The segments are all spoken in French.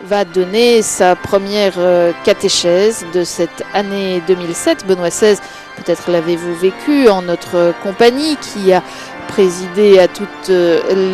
va donner sa première catéchèse de cette année 2007. Benoît XVI, peut-être l'avez-vous vécu en notre compagnie, qui a présidé à toutes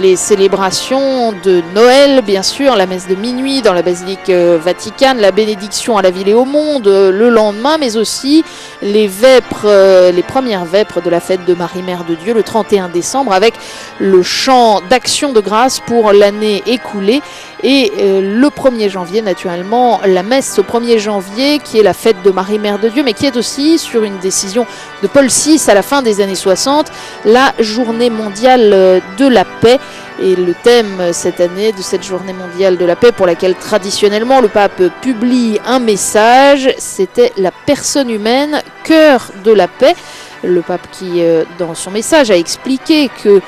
les célébrations de Noël, bien sûr, la messe de minuit dans la basilique Vaticane, la bénédiction à la ville et au monde le lendemain, mais aussi les vêpres, les premières vêpres de la fête de Marie Mère de Dieu le 31 décembre avec le chant d'action de grâce pour l'année écoulée. Et le 1er janvier, naturellement, la messe au 1er janvier, qui est la fête de Marie Mère de Dieu, mais qui est aussi, sur une décision de Paul VI à la fin des années 60, la journée mondiale de la paix. Et le thème cette année de cette journée mondiale de la paix, pour laquelle traditionnellement le pape publie un message, c'était la personne humaine, cœur de la paix. Le pape qui, dans son message, a expliqué que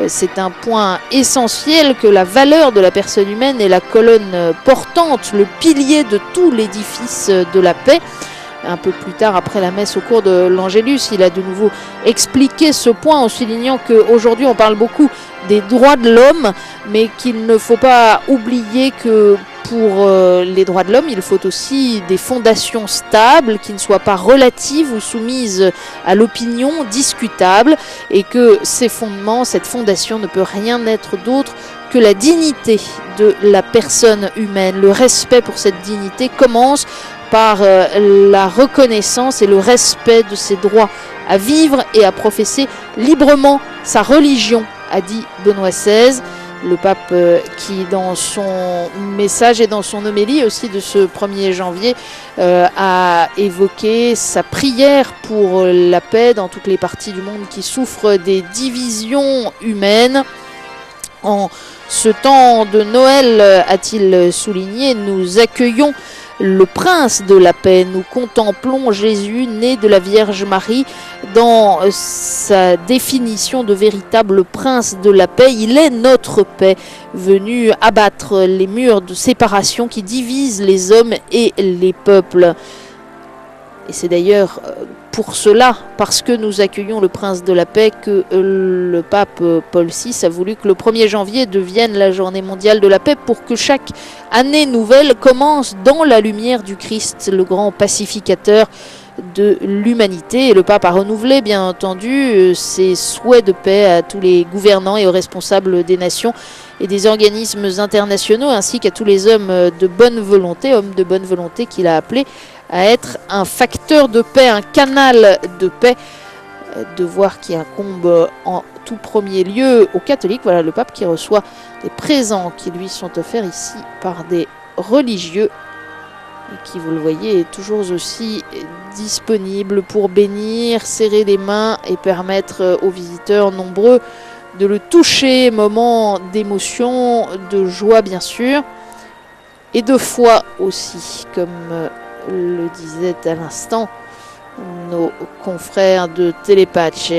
c'est un point essentiel, que la valeur de la personne humaine est la colonne portante, le pilier de tout l'édifice de la paix. Un peu plus tard, après la messe, au cours de l'Angélus, il a de nouveau expliqué ce point en soulignant qu'aujourd'hui on parle beaucoup des droits de l'homme, mais qu'il ne faut pas oublier que pour les droits de l'homme, il faut aussi des fondations stables qui ne soient pas relatives ou soumises à l'opinion discutable, et que ces fondements, cette fondation ne peut rien être d'autre que la dignité de la personne humaine. Le respect pour cette dignité commence par la reconnaissance et le respect de ses droits à vivre et à professer librement sa religion, a dit Benoît XVI. Le pape qui, dans son message et dans son homélie aussi de ce 1er janvier, a évoqué sa prière pour la paix dans toutes les parties du monde qui souffrent des divisions humaines. En ce temps de Noël, a-t-il souligné, nous accueillons le prince de la paix. Nous contemplons Jésus, né de la Vierge Marie, dans sa définition de véritable prince de la paix. Il est notre paix, venu abattre les murs de séparation qui divisent les hommes et les peuples. Et c'est d'ailleurs pour cela, parce que nous accueillons le prince de la paix, que le pape Paul VI a voulu que le 1er janvier devienne la journée mondiale de la paix, pour que chaque année nouvelle commence dans la lumière du Christ, le grand pacificateur de l'humanité. Et le pape a renouvelé, bien entendu, ses souhaits de paix à tous les gouvernants et aux responsables des nations et des organismes internationaux, ainsi qu'à tous les hommes de bonne volonté qu'il a appelés à être un facteur de paix, un canal de paix, devoir qui incombe en tout premier lieu aux catholiques. Voilà le pape qui reçoit des présents qui lui sont offerts ici par des religieux, et qui, vous le voyez, est toujours aussi disponible pour bénir, serrer les mains et permettre aux visiteurs nombreux de le toucher. Moment d'émotion, de joie bien sûr, et de foi aussi, comme le disaient à l'instant nos confrères de Télépache.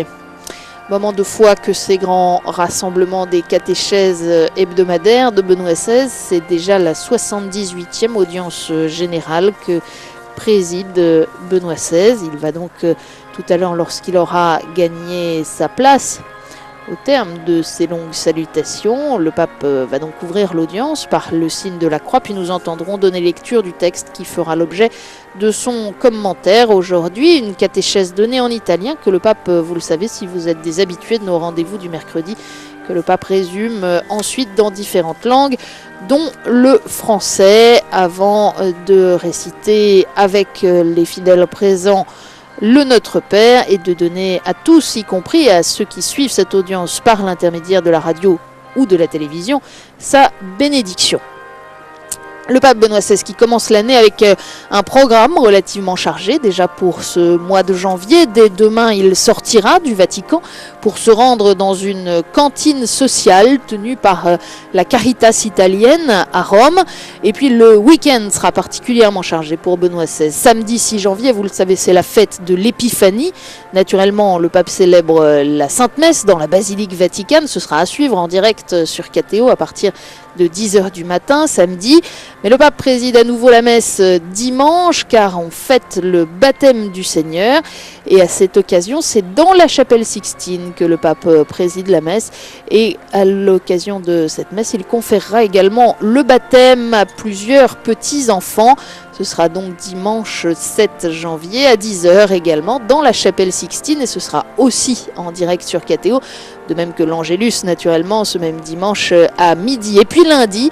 Moment de foi que ces grands rassemblements des catéchèses hebdomadaires de Benoît XVI, c'est déjà la 78e audience générale que préside Benoît XVI. Il va donc tout à l'heure, lorsqu'il aura gagné sa place, au terme de ces longues salutations, le pape va donc ouvrir l'audience par le signe de la croix, puis nous entendrons donner lecture du texte qui fera l'objet de son commentaire aujourd'hui, une catéchèse donnée en italien que le pape, vous le savez si vous êtes des habitués de nos rendez-vous du mercredi, que le pape résume ensuite dans différentes langues, dont le français, avant de réciter avec les fidèles présents le Notre Père, et de donner à tous, y compris à ceux qui suivent cette audience par l'intermédiaire de la radio ou de la télévision, sa bénédiction. Le pape Benoît XVI qui commence l'année avec un programme relativement chargé déjà pour ce mois de janvier. Dès demain, il sortira du Vatican pour se rendre dans une cantine sociale tenue par la Caritas italienne à Rome. Et puis le week-end sera particulièrement chargé pour Benoît XVI. Samedi 6 janvier, vous le savez, c'est la fête de l'Épiphanie. Naturellement, le pape célèbre la Sainte Messe dans la basilique Vaticane. Ce sera à suivre en direct sur KTO à partir de 10h du matin, samedi. Mais le pape préside à nouveau la messe dimanche, car on fête le baptême du Seigneur. Et à cette occasion, c'est dans la chapelle Sixtine que le pape préside la messe. Et à l'occasion de cette messe, il conférera également le baptême à plusieurs petits-enfants. Ce sera donc dimanche 7 janvier à 10 h également dans la chapelle Sixtine, et ce sera aussi en direct sur KTO, de même que l'Angélus naturellement ce même dimanche à midi. Et puis lundi,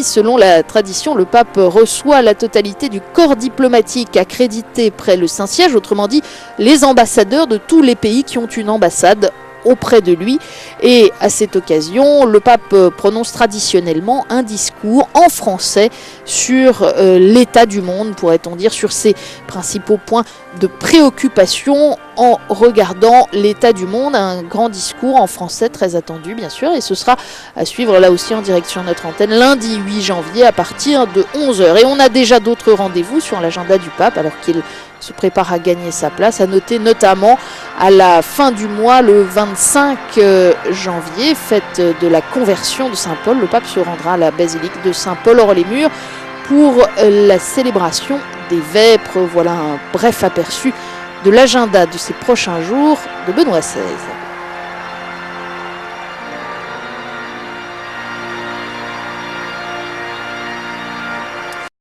selon la tradition, le pape reçoit la totalité du corps diplomatique accrédité près le Saint-Siège, autrement dit les ambassadeurs de tous les pays qui ont une ambassade auprès de lui. Et à cette occasion, le pape prononce traditionnellement un discours en français sur l'état du monde, pourrait-on dire, sur ses principaux points de préoccupation en regardant l'état du monde. Un grand discours en français très attendu bien sûr, et ce sera à suivre là aussi en direct sur notre antenne lundi 8 janvier à partir de 11 h. Et on a déjà d'autres rendez-vous sur l'agenda du pape alors qu'il se prépare à gagner sa place, à noter notamment à la fin du mois, le 25 janvier, fête de la conversion de Saint-Paul. Le pape se rendra à la basilique de Saint-Paul hors les murs pour la célébration des vêpres. Voilà un bref aperçu de l'agenda de ces prochains jours de Benoît XVI.